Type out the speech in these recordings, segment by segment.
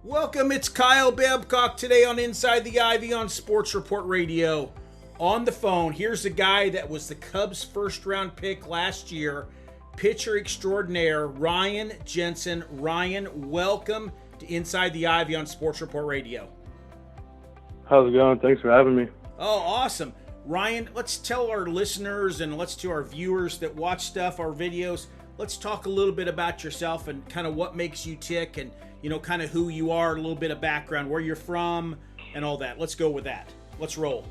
Welcome, it's Kyle Babcock today on Inside the Ivy on Sports Report Radio. On the phone, here's a guy that was the Cubs' first-round pick last year, pitcher extraordinaire, Ryan Jensen. Ryan, welcome to Inside the Ivy on Sports Report Radio. How's it going? Thanks for having me. Oh, awesome. Ryan, let's tell our listeners and let's to our viewers that watch stuff, our videos, let's talk a little bit about yourself and kind of what makes you tick and, you know, kind of who you are, a little bit of background, where you're from, and all that. Let's go with that. Let's roll.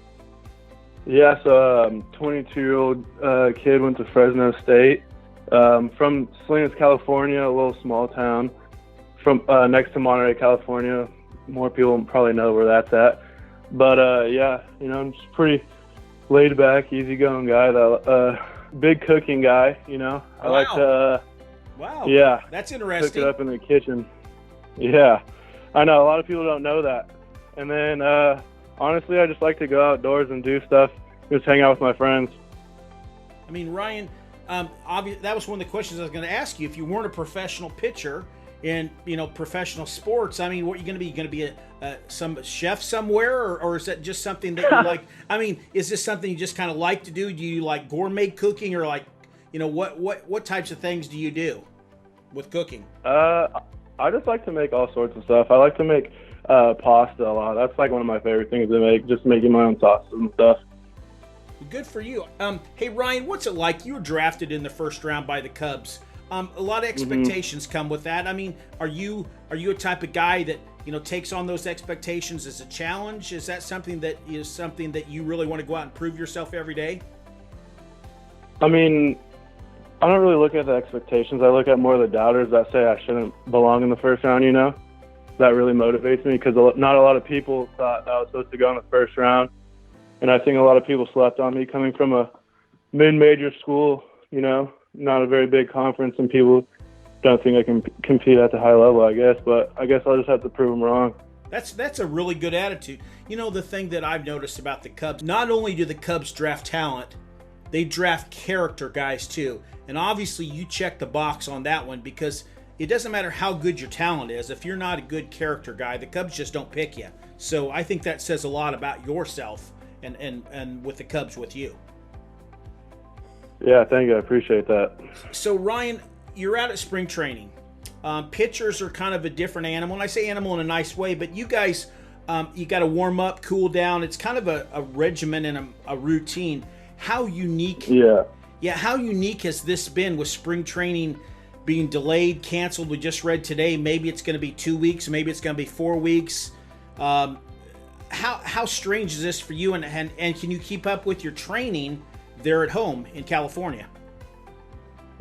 Yeah, so 22-year-old kid, went to Fresno State. From Salinas, California, a little small town from next to Monterey, California. More people probably know where that's at. But, yeah, you know, I'm just pretty laid-back, easygoing guy, big cooking guy, you know. I like to, wow, yeah. That's interesting. Cook it up in the kitchen. Yeah, I know. A lot of people don't know that. And then, honestly, I just like to go outdoors and do stuff, just hang out with my friends. I mean, Ryan, that was one of the questions I was going to ask you. If you weren't a professional pitcher in, you know, professional sports, I mean, what are you going to be? You going to be some chef somewhere, or is that just something that you like? I mean, is this something you just kind of like to do? Do you like gourmet cooking, or like, you know, what types of things do you do with cooking? I just like to make all sorts of stuff. I like to make pasta a lot. That's like one of my favorite things to make, just making my own sauces and stuff. Good for you. Hey, Ryan, what's it like? You were drafted in the first round by the Cubs. A lot of expectations come with that. I mean, are you a type of guy that, you know, takes on those expectations as a challenge? Is that something that you really want to go out and prove yourself every day? I mean, I don't really look at the expectations. I look at more of the doubters that say I shouldn't belong in the first round, you know. That really motivates me because not a lot of people thought that I was supposed to go in the first round. And I think a lot of people slept on me coming from a mid-major school, you know, not a very big conference, and people don't think I can compete at the high level, I guess. But I guess I'll just have to prove them wrong. That's a really good attitude. You know, the thing that I've noticed about the Cubs, not only do the Cubs draft talent, they draft character guys too. And obviously you check the box on that one, because it doesn't matter how good your talent is. If you're not a good character guy, the Cubs just don't pick you. So I think that says a lot about yourself and with the Cubs with you. Yeah, thank you. I appreciate that. So, Ryan, you're out at spring training. Pitchers are kind of a different animal, and I say animal in a nice way, but you guys, you got to warm up, cool down. It's kind of a regimen and a routine. How unique? Yeah, how unique has this been with spring training being delayed, canceled? We just read today, maybe it's going to be 2 weeks, maybe it's going to be 4 weeks. How strange is this for you, and can you keep up with your training there at home in California?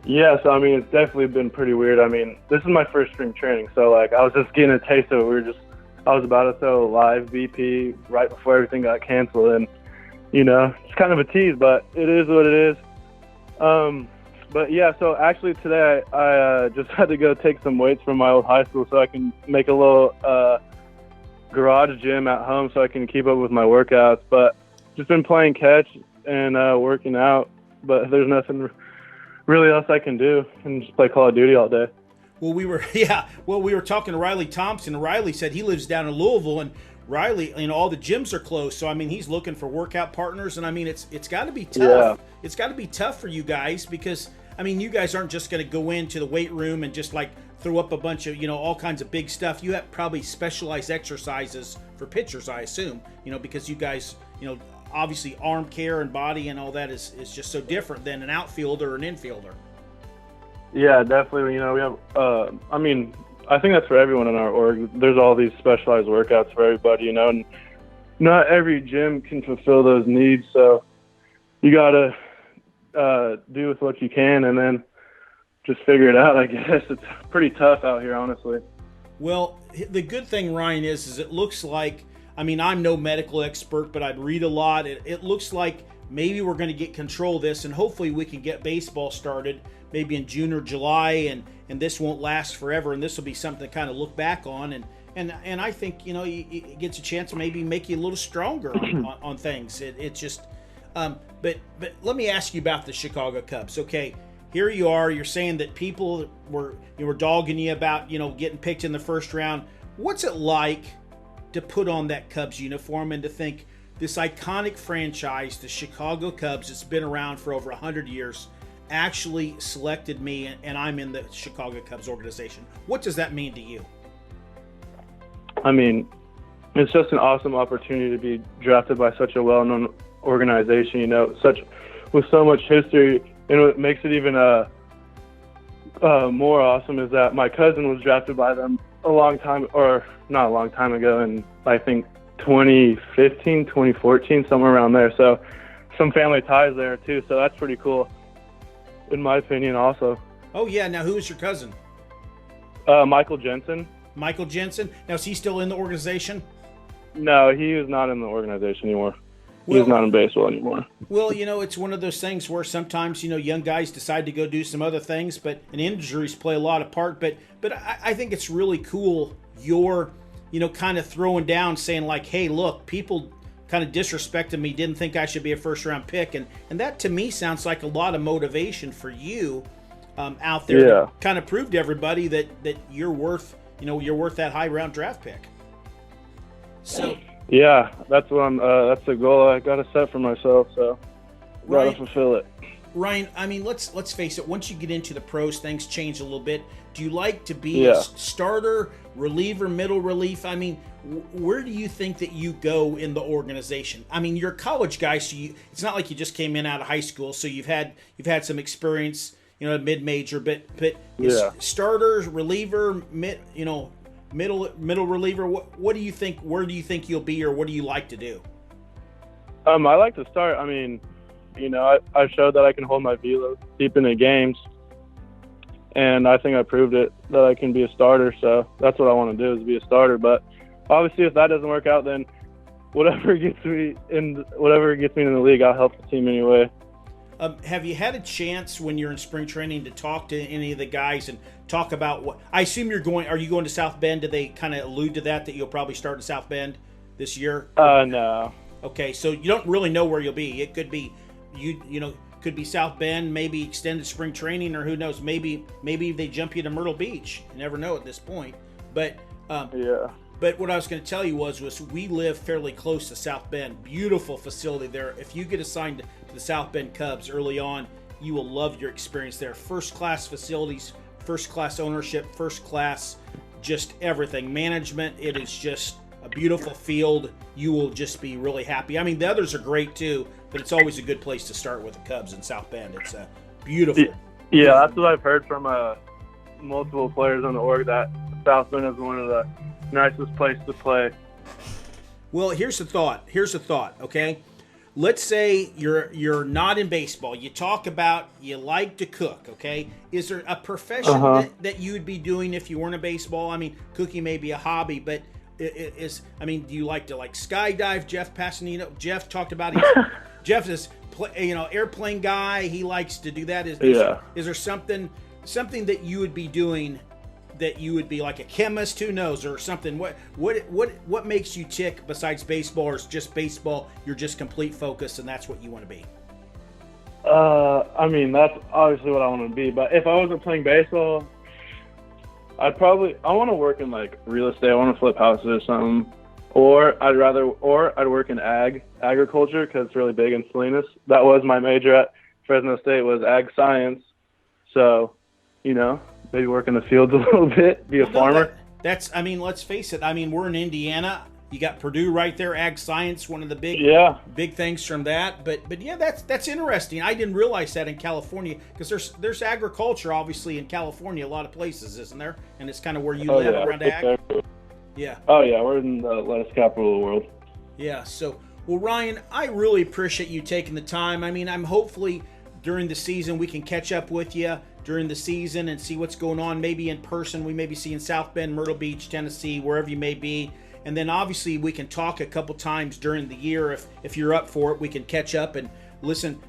Yeah, so I mean, it's definitely been pretty weird. I mean, this is my first spring training, so like I was just getting a taste of it. I was about to throw a live BP right before everything got canceled, and you know, it's kind of a tease, but it is what it is. But yeah, so actually today I just had to go take some weights from my old high school so I can make a little garage gym at home so I can keep up with my workouts. But just been playing catch and working out, but there's nothing really else I can do, and just play Call of Duty all day. Well, we were talking to Riley Thompson. Riley said he lives down in Louisville, and Riley, you know, all the gyms are closed, so I mean, he's looking for workout partners, and I mean, it's got to be tough. Yeah. It's got to be tough for you guys, because I mean, you guys aren't just going to go into the weight room and just like throw up a bunch of, you know, all kinds of big stuff. You have probably specialized exercises for pitchers, I assume, you know, because you guys, you know, obviously arm care and body and all that is just so different than an outfielder or an infielder. Yeah, definitely. You know, we have, I mean, I think that's for everyone in our org. There's all these specialized workouts for everybody, you know, and not every gym can fulfill those needs. So you got to do with what you can and then just figure it out, I guess. It's pretty tough out here, honestly. Well, the good thing, Ryan, is it looks like, I mean, I'm no medical expert, but I read a lot. It looks like maybe we're going to get control of this, and hopefully we can get baseball started maybe in June or July, and this won't last forever, and this will be something to kind of look back on, and I think, you know, it gets a chance to maybe make you a little stronger on things. It's just, but let me ask you about the Chicago Cubs. Okay, here you are. You're saying that people were dogging you about, you know, getting picked in the first round. What's it like to put on that Cubs uniform and to think this iconic franchise, the Chicago Cubs, that's been around for over 100 years, actually selected me and I'm in the Chicago Cubs organization? What does that mean to you? I mean, it's just an awesome opportunity to be drafted by such a well-known organization, you know, with so much history. And what makes it even more awesome is that my cousin was drafted by them not a long time ago, and I think 2015, 2014, somewhere around there. So some family ties there too. So that's pretty cool, in my opinion, also. Oh yeah. Now, who is your cousin? Michael Jensen. Michael Jensen. Now, is he still in the organization? No, he is not in the organization anymore. He's not in baseball anymore. Well, you know, it's one of those things where sometimes, you know, young guys decide to go do some other things, and injuries play a lot of part. But I think it's really cool you're, you know, kind of throwing down, saying like, hey, look, people kind of disrespected me, didn't think I should be a first-round pick. And that to me sounds like a lot of motivation for you out there to kind of prove to everybody that you're worth, you know, you're worth that high-round draft pick. So yeah, that's the goal I got to set for myself. So got to fulfill it. Ryan, I mean, let's face it. Once you get into the pros, things change a little bit. Do you like to be a starter, reliever, middle relief? I mean, where do you think that you go in the organization? I mean, you're a college guy, so it's not like you just came in out of high school. So you've had some experience, you know, mid-major, but starter, reliever, middle reliever. What do you think? Where do you think you'll be, or what do you like to do? I like to start. I mean, you know, I showed that I can hold my velo deep into games, and I think I proved it that I can be a starter. So that's what I want to do, is be a starter. But obviously, if that doesn't work out, then whatever gets me in the league, I'll help the team anyway. Have you had a chance when you're in spring training to talk to any of the guys and talk about what? I assume are you going to South Bend? Did they kind of allude to that you'll probably start in South Bend this year? No. Okay, so you don't really know where you'll be. It could be could be South Bend, maybe extended spring training, or who knows? Maybe they jump you to Myrtle Beach. You never know at this point. But But what I was going to tell you was we live fairly close to South Bend. Beautiful facility there. If you get assigned to the South Bend Cubs early on, you will love your experience there. First-class facilities, first-class ownership, first-class just everything. Management, it is just a beautiful field. You will just be really happy. I mean, the others are great too, but it's always a good place to start with the Cubs in South Bend. It's beautiful. Yeah, that's what I've heard from multiple players on the org, that South Bend is one of the nicest place to play. Well, here's the thought, okay? Let's say you're not in baseball. You talk about you like to cook, okay? Is there a profession that you would be doing if you weren't in baseball? I mean, cooking may be a hobby, but do you like to skydive? Jeff Passanino, Jeff talked about Jeff is airplane guy. He likes to do that. Is there something that you would be doing that you would be like a chemist, who knows, or something? What makes you tick besides baseball, or is just baseball you're just complete focus and that's what you want to be? I mean, that's obviously what I want to be, but if I wasn't playing baseball, I want to work in real estate. I want to flip houses or something, or I'd work in agriculture, because it's really big in Salinas. That was my major at Fresno State, was ag science. So, maybe work in the fields a little bit, be a farmer. Let's face it. I mean, we're in Indiana. You got Purdue right there, ag science, one of the big things from that. But yeah, that's interesting. I didn't realize that in California, because there's agriculture obviously in California, a lot of places, isn't there? And it's kind of where you live around ag. Yeah. Oh yeah, we're in the lettuce capital of the world. Yeah. So, well, Ryan, I really appreciate you taking the time. I mean, I'm hopefully during the season we can catch up with you during the season and see what's going on. Maybe in person, we may be seeing South Bend, Myrtle Beach, Tennessee, wherever you may be. And then obviously we can talk a couple times during the year. If you're up for it, we can catch up and listen,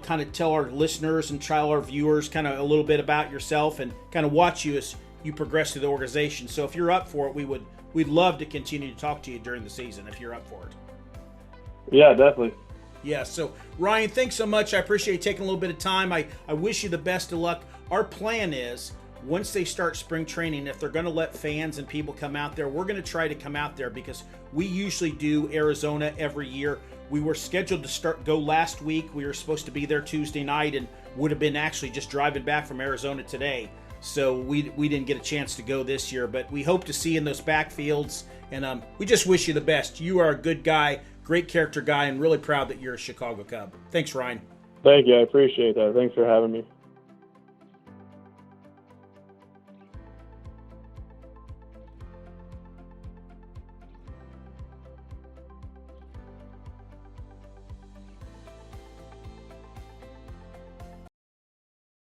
kind of tell our listeners and tell our viewers kind of a little bit about yourself and kind of watch you as you progress through the organization. So if you're up for it, we'd love to continue to talk to you during the season if you're up for it. Yeah, definitely. Yeah, so Ryan, thanks so much. I appreciate you taking a little bit of time. I wish you the best of luck. Our plan is once they start spring training, if they're going to let fans and people come out there, we're going to try to come out there because we usually do Arizona every year. We were scheduled to go last week. We were supposed to be there Tuesday night and would have been actually just driving back from Arizona today. So we didn't get a chance to go this year, but we hope to see you in those backfields. And we just wish you the best. You are a good guy, great character guy, and really proud that you're a Chicago Cub. Thanks, Ryan. Thank you. I appreciate that. Thanks for having me.